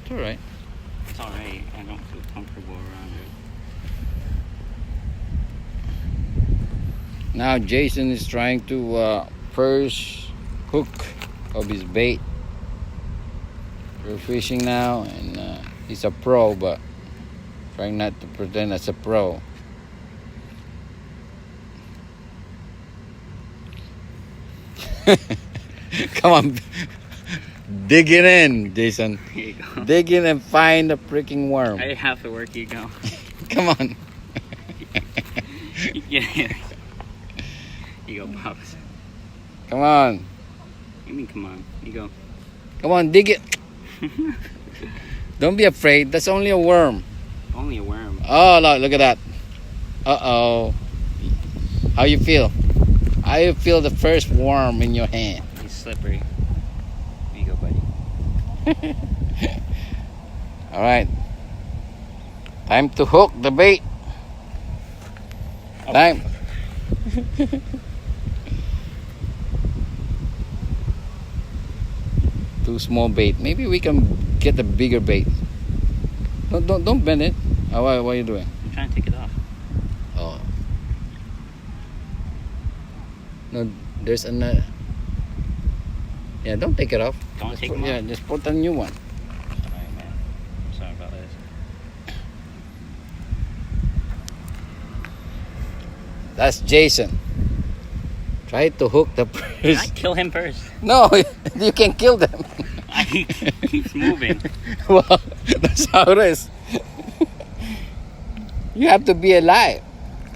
It's alright. It's alright. I don't feel comfortable around it. Now Jason is trying to first hook of his bait. We're fishing now, and he's a pro, but trying not to pretend as a pro. Come on, dig it in, Jason. Here you go. Dig in and find the freaking worm. I didn't have to work. You go. Come on. Yeah. You go, Pops. Come on. What do you mean, come on? You go. Come on, dig it. Don't be afraid. That's only a worm. Only a worm. Oh, look at that. Uh-oh. How you feel? How you feel the first worm in your hand? He's slippery. Here you go, buddy. All right. Time to hook the bait. Oh. Time. Too small bait. Maybe we can get a bigger bait. Don't bend it. Oh, what are you doing? I'm trying to take it off. Oh. No, there's another. Yeah, don't take it off. Don't Just take put, them yeah, off? just put a new one. Alright, man. I'm sorry about this. That's Jason. Try to hook the Can I first. kill him first? No, you can kill them. He keeps moving. Well, that's how it is. You have to be alive.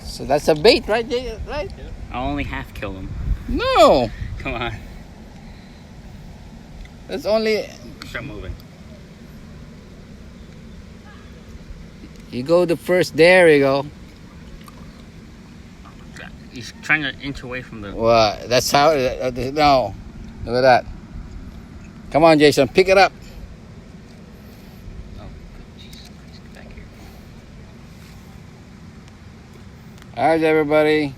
So that's a bait, right? Right? I'll only half kill him. No, Come on. that's only. Start moving. You go the first. There you go. He's trying to inch away from the... Well, that's how. No, look at that. Come on, Jason, pick it up. Oh, Jesus Christ. Get back here. All right, everybody.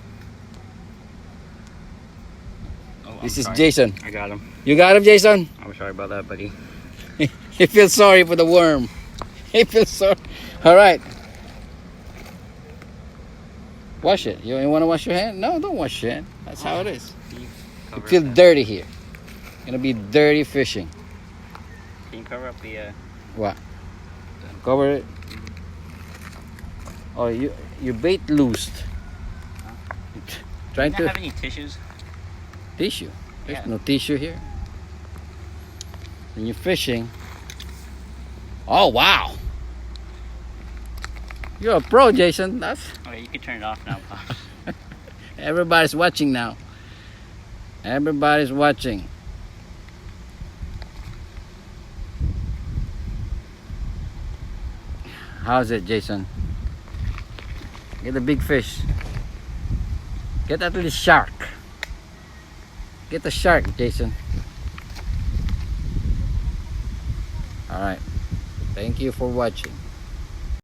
Oh, This I'm is sorry. Jason. I got him. You got him, Jason? I'm sorry about that, buddy. He feels sorry for the worm. He feels sorry. All right. Wash it. You want to wash your hand? No, don't wash your hand. That's how it is. Can you You cover feel up that? dirty here. Gonna be dirty fishing. Can you cover up the... What? Cover it. Oh, your bait loosed. Trying Do you to have any tissues? tissue. There's Yeah. no tissue here. When you're fishing. Oh wow! You're a pro, Jason. That's Okay, you can turn it off now, Pops. everybody's watching now. Everybody's watching. How's it, Jason? Get a big fish. Get at least shark. Get the shark, Jason. All right. Thank you for watching.